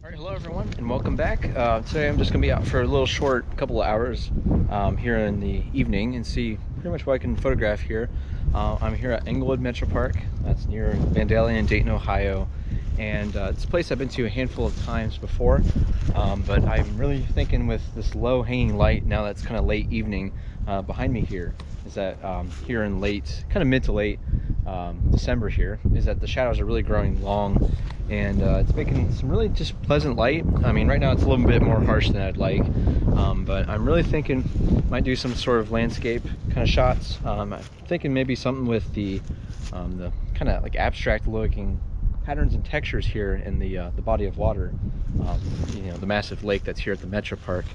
All right, hello everyone, and welcome back. Today I'm just going to be out for a little short couple of hours here in the evening and see pretty much what I can photograph here. I'm here at Englewood Metro Park. That's near Vandalia in Dayton, Ohio. And it's a place I've been to a handful of times before, but I'm really thinking with this low-hanging light, now that's kind of late evening behind me here, is that here in kind of mid to late December here, is that the shadows are really growing long, and it's making some really just pleasant light. I mean, right now it's a little bit more harsh than I'd like, but I'm really thinking might do some sort of landscape kind of shots. I'm thinking maybe something with the kind of like abstract looking patterns and textures here in the body of water, you know, the massive lake that's here at the Metro Park.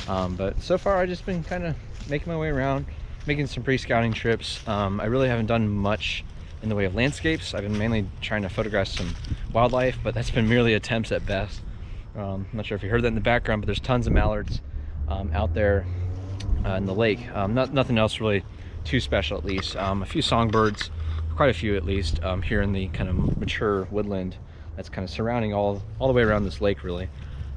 But so far I've just been kind of making my way around, making some pre-scouting trips. I really haven't done much in the way of landscapes. I've been mainly trying to photograph some wildlife, but that's been merely attempts at best. I'm not sure if you heard that in the background, but there's tons of mallards out there in the lake. Nothing else really too special, at least. A few songbirds, quite a few at least, here in the kind of mature woodland that's kind of surrounding all the way around this lake, really.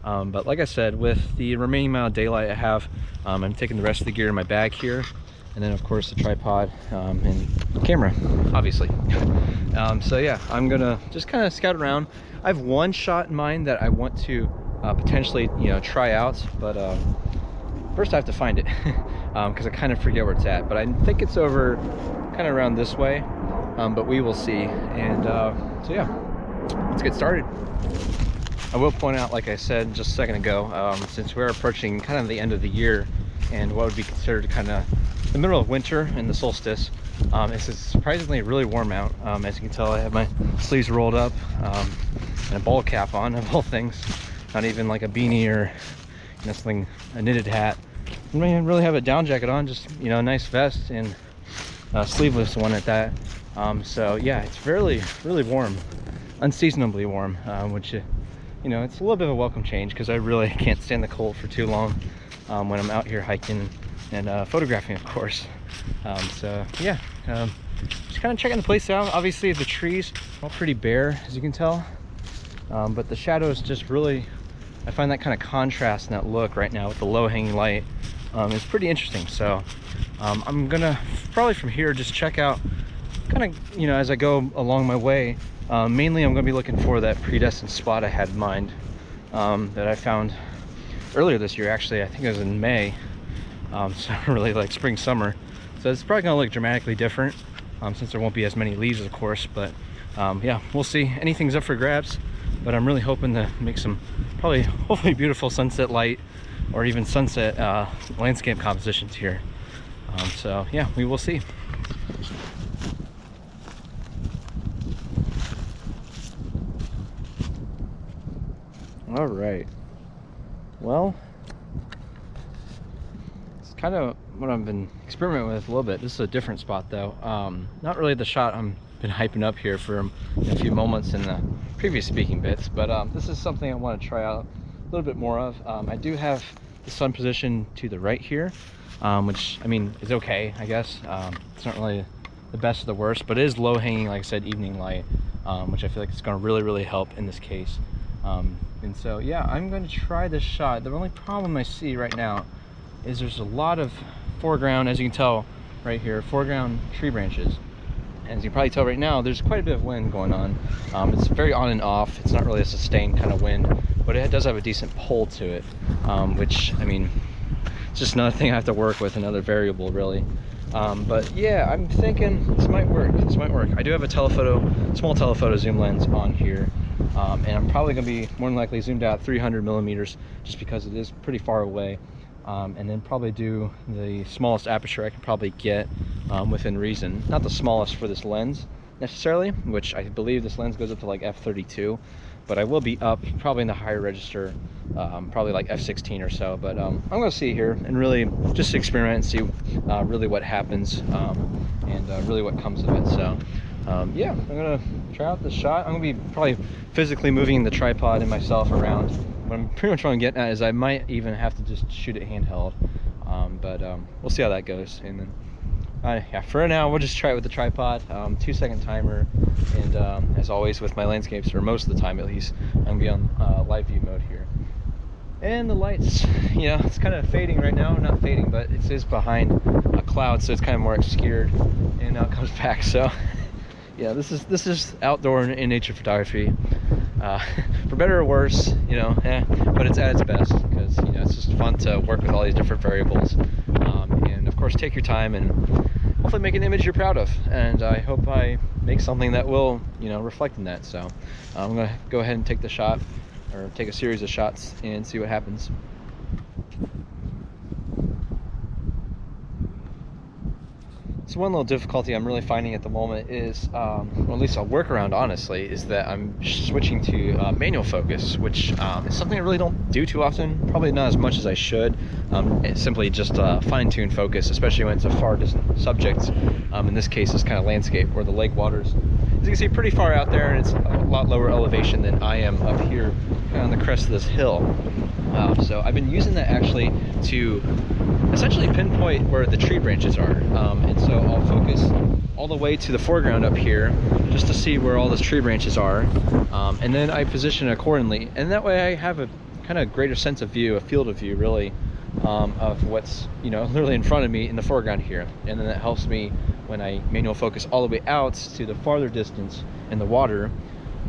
But like I said, with the remaining amount of daylight I have, I'm taking the rest of the gear in my bag here, and then of course the tripod and camera, obviously. So yeah, I'm gonna just kind of scout around. I have one shot in mind that I want to potentially, you know, try out, but first I have to find it because I kind of forget where it's at. But I think it's over kind of around this way, but we will see. And so yeah, let's get started. I will point out, like I said just a second ago, since we're approaching kind of the end of the year and what would be considered kind of the middle of winter and the solstice, it's surprisingly really warm out. As you can tell, I have my sleeves rolled up and a ball cap on, of all things. Not even like a beanie or, you know, something, a knitted hat. I don't even really have a down jacket on, just, you know, a nice vest and a sleeveless one at that. So yeah, it's really warm, unseasonably warm, which, you know, it's a little bit of a welcome change because I really can't stand the cold for too long when I'm out here hiking and photographing, of course. So yeah, just kind of checking the place out. Obviously the trees are all pretty bare, as you can tell, but the shadows just really, I find that kind of contrast and that look right now with the low-hanging light is pretty interesting. So I'm gonna probably from here just check out kind of, you know, as I go along my way. Mainly I'm gonna be looking for that predestined spot I had in mind that I found earlier this year. Actually, I think it was in May. So really like spring, summer. So it's probably gonna look dramatically different since there won't be as many leaves, of course. But yeah, we'll see. Anything's up for grabs, but I'm really hoping to make some hopefully beautiful sunset light or even sunset landscape compositions here. So yeah, we will see. All right, well, it's kind of what I've been experimenting with a little bit. This is a different spot though. Not really the shot I'm been hyping up here for a few moments in the previous speaking bits, but this is something I want to try out a little bit more of. I do have the sun position to the right here, which, I mean, is okay, I guess. It's not really the best of the worst, but it is low hanging, like I said, evening light, which I feel like it's going to really help in this case. And so yeah, I'm going to try this shot. The only problem I see right now is there's a lot of foreground, as you can tell right here, foreground tree branches. And as you can probably tell right now, there's quite a bit of wind going on. It's very on and off. It's not really a sustained kind of wind, but it does have a decent pull to it, which, I mean, it's just another thing I have to work with, another variable really. But yeah, I'm thinking this might work. I do have a small telephoto zoom lens on here. And I'm probably going to be more than likely zoomed out 300 millimeters just because it is pretty far away, and then probably do the smallest aperture I can probably get within reason. Not the smallest for this lens necessarily, which I believe this lens goes up to like f32, but I will be up probably in the higher register, probably like f16 or so. But I'm going to see here and really just experiment and see really what happens and really what comes of it. So yeah, I'm gonna try out this shot. I'm gonna be probably physically moving the tripod and myself around. What I'm pretty much what I'm getting at is I might even have to just shoot it handheld, but we'll see how that goes. And then Yeah, for now we'll just try it with the tripod. 2-second timer, and as always with my landscapes, or most of the time at least, I'm gonna be on live view mode here. And the lights, you know, it's kind of fading right now. Not fading, but it is behind a cloud, so it's kind of more obscured, and now it comes back. So yeah, this is outdoor and nature photography, for better or worse, you know, but it's at its best, because, you know, it's just fun to work with all these different variables, and of course take your time and hopefully make an image you're proud of. And I hope I make something that will, you know, reflect in that. So I'm gonna go ahead and take the shot, or take a series of shots, and see what happens. So one little difficulty I'm really finding at the moment is, well, at least a workaround honestly, is that I'm switching to manual focus, which is something I really don't do too often, probably not as much as I should. It's simply just fine-tune focus, especially when it's a far distant subject. In this case, it's kind of landscape, where the lake waters, as you can see, pretty far out there, and it's a lot lower elevation than I am up here on the crest of this hill. So I've been using that actually to essentially pinpoint where the tree branches are, and so I'll focus all the way to the foreground up here just to see where all those tree branches are, and then I position accordingly, and that way I have a kind of greater sense of view, a field of view really, of what's, you know, literally in front of me in the foreground here. And then that helps me when I manual focus all the way out to the farther distance in the water.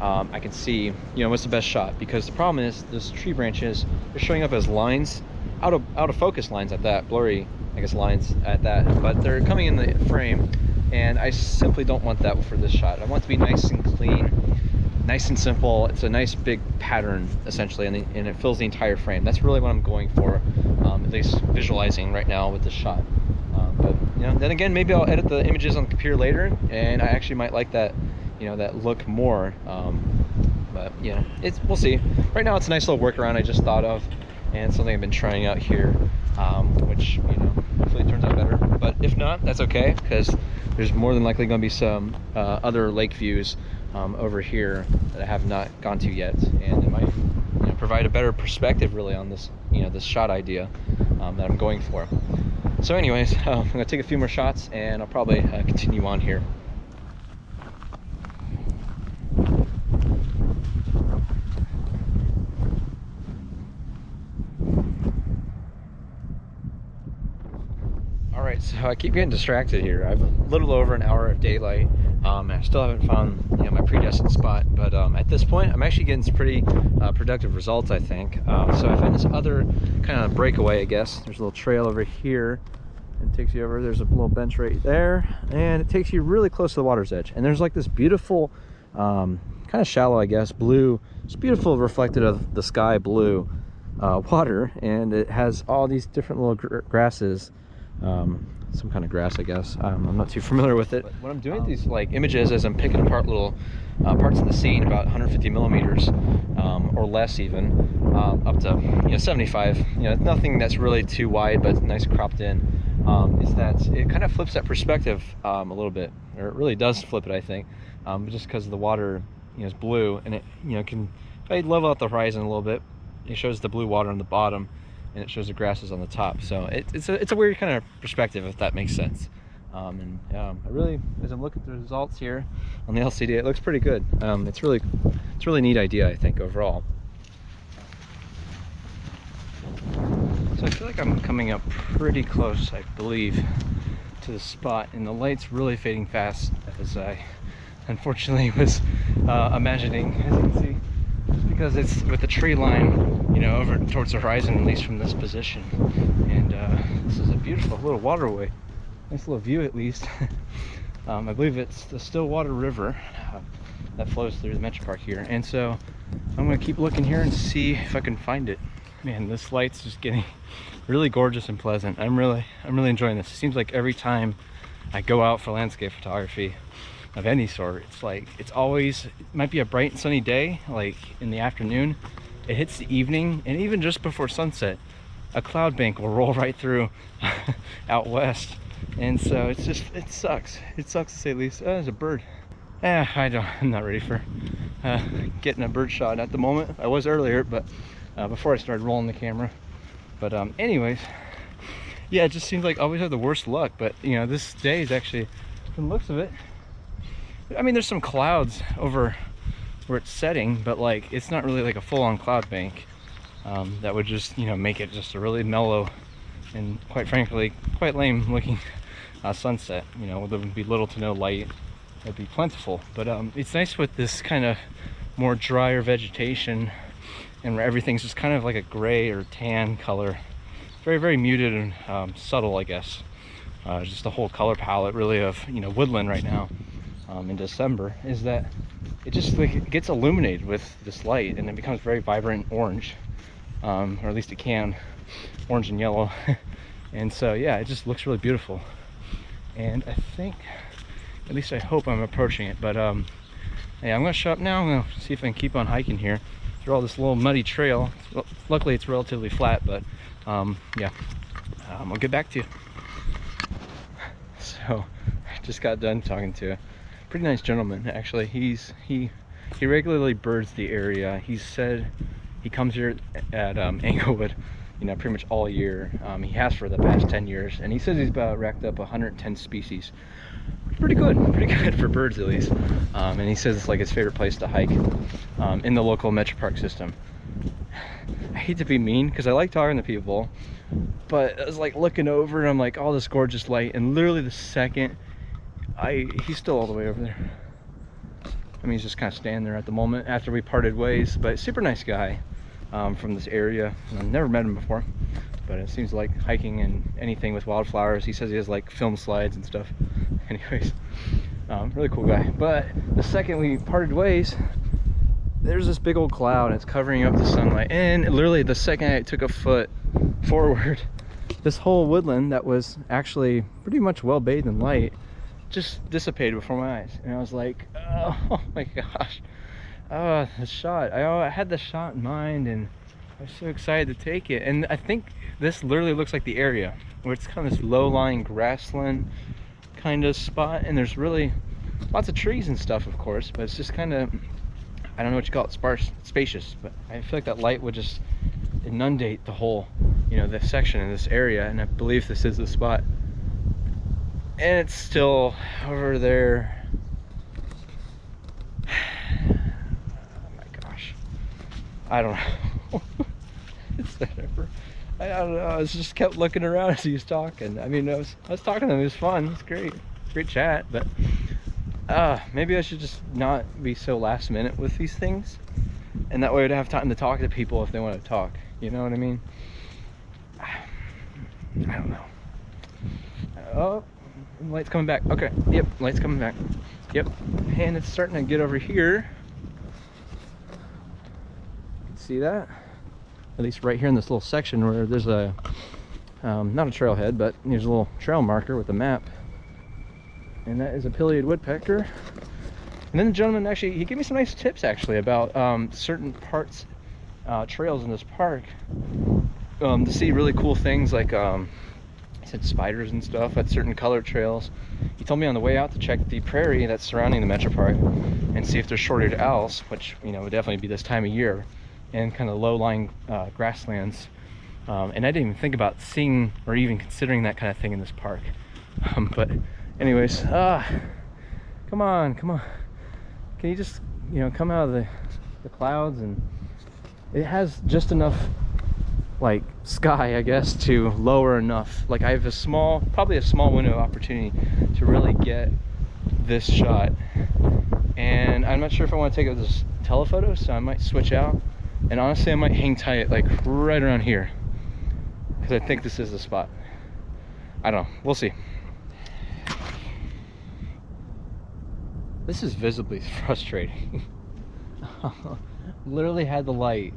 I can see, you know, what's the best shot, because the problem is those tree branches are showing up as lines, out of focus lines at that, blurry, I guess, lines at that, but they're coming in the frame, and I simply don't want that for this shot. I want it to be nice and clean, nice and simple. It's a nice big pattern essentially, and it fills the entire frame. That's really what I'm going for, at least visualizing right now with this shot. But you know, then again, maybe I'll edit the images on the computer later, and I actually might like that, you know, that look more. But you know, we'll see. Right now it's a nice little workaround I just thought of, and something I've been trying out here, which, you know, hopefully it turns out better. But if not, that's okay, because there's more than likely going to be some other lake views over here that I have not gone to yet, and it might, you know, provide a better perspective really on this, you know, this shot idea that I'm going for. So anyways, I'm going to take a few more shots, and I'll probably continue on here. Alright, so I keep getting distracted here. I have a little over an hour of daylight. I still haven't found, you know, my predestined spot, but at this point I'm actually getting some pretty productive results, I think. So I found this other kind of breakaway, I guess. There's a little trail over here, and it takes you over. There's a little bench right there, and it takes you really close to the water's edge. And there's like this beautiful, kind of shallow, I guess, blue, it's beautiful reflected of the sky blue water, and it has all these different little grasses. Some kind of grass, I guess. I'm not too familiar with it. But when I'm doing these like images, as I'm picking apart little parts of the scene, about 150 millimeters or less even, up to, you know, 75, you know, nothing that's really too wide but nice cropped in, is that it kind of flips that perspective a little bit, or it really does flip it, I think, just because the water, you know, is blue, and it, you know, can, if I level out the horizon a little bit, it shows the blue water on the bottom, and it shows the grasses on the top. So it's a weird kind of perspective, if that makes sense. I really, as I'm looking at the results here on the LCD, it looks pretty good. It's a really neat idea, I think, overall. So I feel like I'm coming up pretty close, I believe, to the spot, and the light's really fading fast, as I unfortunately was imagining, as you can see, because it's with the tree line, you know, over towards the horizon, at least from this position. And this is a beautiful little waterway, nice little view at least. I believe it's the Stillwater River that flows through the metropark here, and so I'm gonna keep looking here and see if I can find it. Man, this light's just getting really gorgeous and pleasant. I'm really enjoying this. It seems like every time I go out for landscape photography of any sort, it's like, it's always, it might be a bright and sunny day, like in the afternoon, it hits the evening, and even just before sunset, a cloud bank will roll right through out west. And so it's just, it sucks to say the least. There's a bird. I'm not ready for getting a bird shot at the moment. I was earlier, but before I started rolling the camera. But anyways, Yeah, it just seems like I always have the worst luck, but you know, this day is actually, from the looks of it, I mean, there's some clouds over where it's setting, but like it's not really like a full-on cloud bank. That would just, you know, make it just a really mellow and, quite frankly, quite lame looking sunset. You know, there would be little to no light. It'd be plentiful, but it's nice with this kind of more drier vegetation, and where everything's just kind of like a gray or tan color, very, very muted and subtle, I guess. Just the whole color palette, really, of, you know, woodland right now in December, is that it just like it gets illuminated with this light, and it becomes very vibrant orange, or at least it can, orange and yellow. And so yeah, it just looks really beautiful. And I think, at least I hope I'm approaching it, but yeah, I'm gonna show up now. I'm gonna see if I can keep on hiking here through all this little muddy trail. Well, luckily it's relatively flat, but yeah, I'll get back to you. So I just got done talking to a pretty nice gentleman, actually. He regularly birds the area. He said he comes here at Englewood, you know, pretty much all year. He has for the past 10 years, and he says he's about racked up 110 species. Pretty good for birds, at least. And he says it's like his favorite place to hike in the local metropark system. I hate to be mean because I like talking to people, but I was like looking over and I'm like, all this gorgeous light, and literally the second he's still all the way over there. I mean, he's just kind of standing there at the moment after we parted ways, but super nice guy from this area. I've never met him before, but it seems like hiking and anything with wildflowers. He says he has like film slides and stuff. Anyways, really cool guy. But the second we parted ways, there's this big old cloud, and it's covering up the sunlight, and literally the second I took a foot forward, this whole woodland that was actually pretty much well bathed in light just dissipated before my eyes. And I was like, oh my gosh, oh, the shot. I had the shot in mind, and I was so excited to take it. And I think this literally looks like the area where it's kind of this low-lying grassland kind of spot, and there's really lots of trees and stuff, of course, but it's just kind of, I don't know what you call it, sparse, spacious, but I feel like that light would just inundate the whole, you know, this section in this area, and I believe this is the spot. And it's still over there. Oh my gosh, I don't know. It's whatever. I don't know. I just kept looking around as he was talking. I mean, I was talking to him. It was fun. It was great chat. But maybe I should just not be so last minute with these things, and that way I'd have time to talk to people if they want to talk. You know what I mean? I don't know. Oh, light's coming back. Okay. Yep, light's coming back. Yep. And it's starting to get over here. You can see that? At least right here in this little section where there's a, not a trailhead, but there's a little trail marker with a map. And that is a pileated woodpecker. And then the gentleman actually, he gave me some nice tips actually about certain parts, trails in this park, to see really cool things like, he said spiders and stuff at certain colored trails. He told me on the way out to check the prairie that's surrounding the metro park and see if there's short-eared owls, which, you know, would definitely be this time of year, and kind of low-lying grasslands. And I didn't even think about seeing or even considering that kind of thing in this park. But anyways, come on. Can you just, you know, come out of the clouds? And it has just enough, like, sky, I guess, to lower enough. Like, I have probably a small window of opportunity to really get this shot. And I'm not sure if I want to take it with this telephoto, so I might switch out. And honestly, I might hang tight, like, right around here, because I think this is the spot. I don't know. We'll see. This is visibly frustrating. Literally had the light.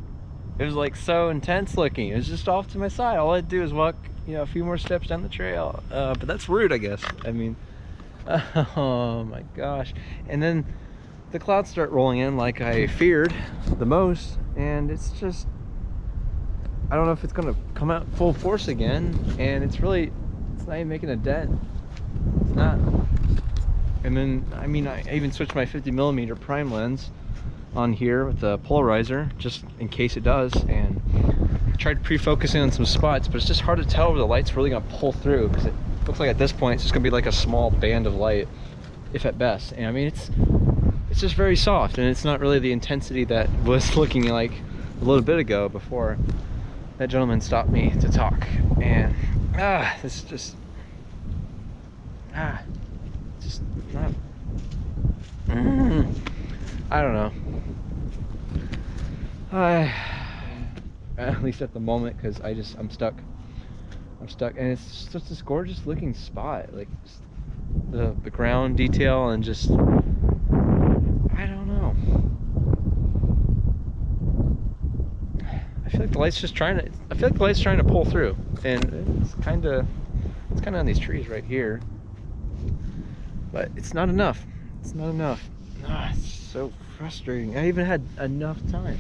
It was like so intense looking. It was just off to my side. All I'd do is walk, you know, a few more steps down the trail. But that's rude, I guess. I mean, oh my gosh. And then the clouds start rolling in like I feared the most. And it's just, I don't know if it's gonna come out full force again. And it's not even making a dent. It's not. And then, I mean, I even switched my 50mm prime lens on here with the polarizer, just in case it does. And tried pre-focusing on some spots, but it's just hard to tell where the light's really gonna pull through, because it looks like at this point it's just gonna be like a small band of light, if at best. And I mean, it's just very soft, and it's not really the intensity that was looking like a little bit ago before that gentleman stopped me to talk. And this is just not I don't know. At least at the moment, because I'm stuck, and it's just this gorgeous looking spot, like just the ground detail, and just I don't know. I feel like the light's trying to pull through, and it's kind of on these trees right here, but it's not enough. It's not enough. It's so frustrating. I even had enough time,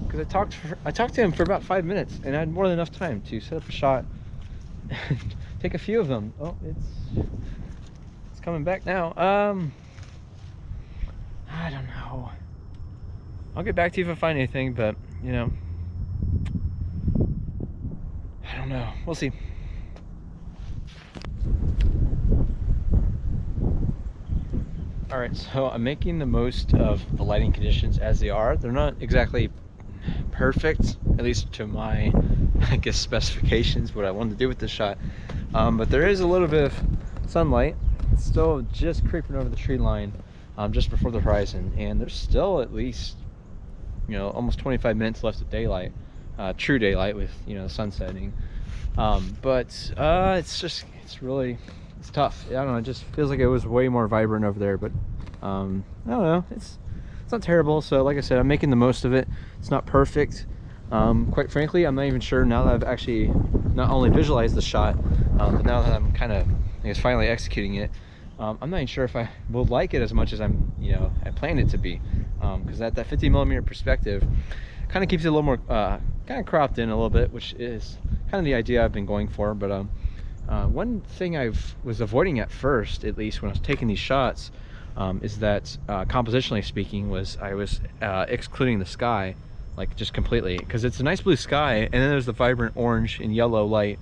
because I talked to him for about 5 minutes, and I had more than enough time to set up a shot and take a few of them. Oh, it's coming back now. I don't know. I'll get back to you if I find anything, but you know, I don't know. We'll see. All right, so I'm making the most of the lighting conditions as they are. They're not exactly perfect, at least to my, I guess, specifications, what I wanted to do with this shot. But there is a little bit of sunlight. It's still just creeping over the tree line, just before the horizon, and there's still at least, you know, almost 25 minutes left of daylight, true daylight, with, you know, the sun setting. But it's really tough. I don't know, it just feels like it was way more vibrant over there, but I don't know, it's not terrible. So like I said, I'm making the most of it. It's not perfect. Quite frankly, I'm not even sure, now that I've actually not only visualized the shot, but now that I'm kind of, I guess, finally executing it, I'm not even sure if I will like it as much as I planned it to be, because that 50mm perspective kind of keeps it a little more kind of cropped in a little bit, which is kind of the idea I've been going for. But one thing I was avoiding at first, at least when I was taking these shots, is that compositionally speaking, I was excluding the sky, like just completely, because it's a nice blue sky, and then there's the vibrant orange and yellow light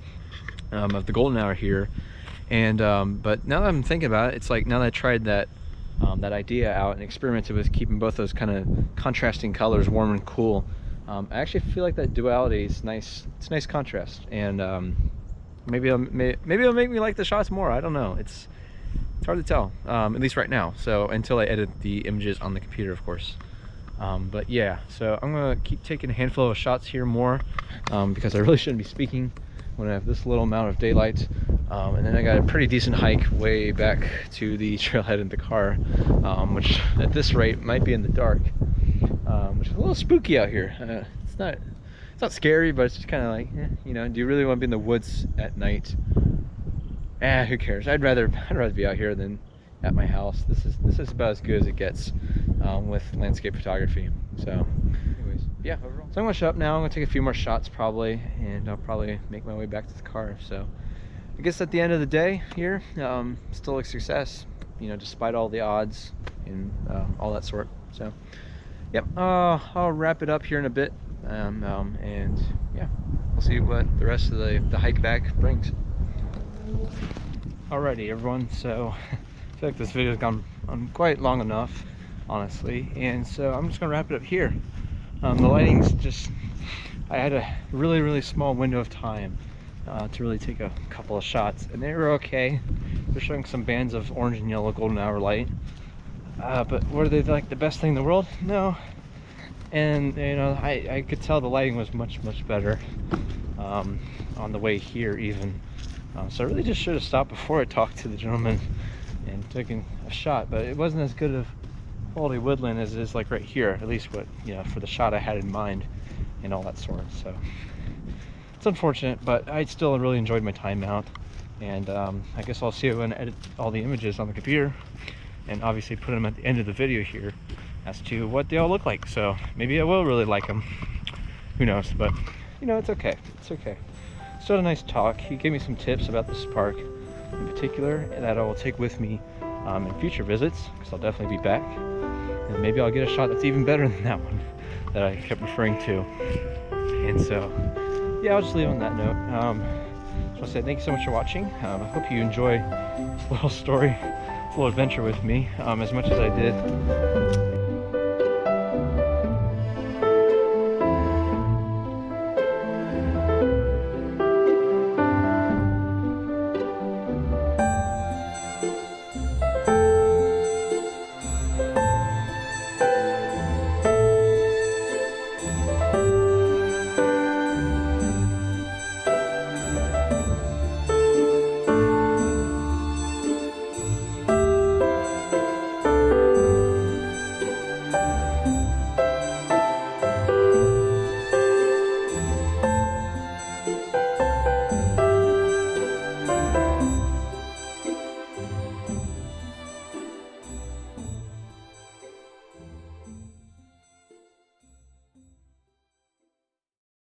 of the golden hour here. And but now that I'm thinking about it, it's like, now that I tried that idea out and experimented with keeping both those kind of contrasting colors, warm and cool, I actually feel like that duality is nice. It's nice contrast, and maybe it'll make me like the shots more. I don't know. It's hard to tell, at least right now. So until I edit the images on the computer, of course. But yeah, so I'm gonna keep taking a handful of shots here more, because I really shouldn't be speaking when I have this little amount of daylight. And then I got a pretty decent hike way back to the trailhead in the car, which at this rate might be in the dark, which is a little spooky out here. It's not scary, but it's just kind of like, you know, do you really want to be in the woods at night? Who cares? I'd rather be out here than at my house. This is about as good as it gets with landscape photography. So anyways, yeah, overall. So I'm gonna shut up now. I'm gonna take a few more shots probably, and I'll probably make my way back to the car. So I guess at the end of the day here, still a success, you know, despite all the odds and all that sort. So yep, I'll wrap it up here in a bit, and yeah, we'll see what the rest of the hike back brings. Alrighty everyone, so I feel like this video has gone on quite long enough, honestly, and so I'm just gonna wrap it up here. The lighting's just, I had a really small window of time to really take a couple of shots, and they were okay. They're showing some bands of orange and yellow golden hour light, but were they like the best thing in the world? No. And you know, I could tell the lighting was much better on the way here even. So I really just should have stopped before I talked to the gentleman and taken a shot, but it wasn't as good of quality woodland as it is like right here, at least what, you know, for the shot I had in mind and all that sort. So it's unfortunate, but I still really enjoyed my time out, and I guess I'll see it when I edit all the images on the computer, and obviously put them at the end of the video here as to what they all look like. So maybe I will really like them, who knows, but you know, it's okay, it's okay. Still had a nice talk. He gave me some tips about this park in particular that I will take with me in future visits, because I'll definitely be back, and maybe I'll get a shot that's even better than that one that I kept referring to. And so, yeah, I'll just leave on that note. Just want to say thank you so much for watching. I hope you enjoy this little story, little adventure with me as much as I did.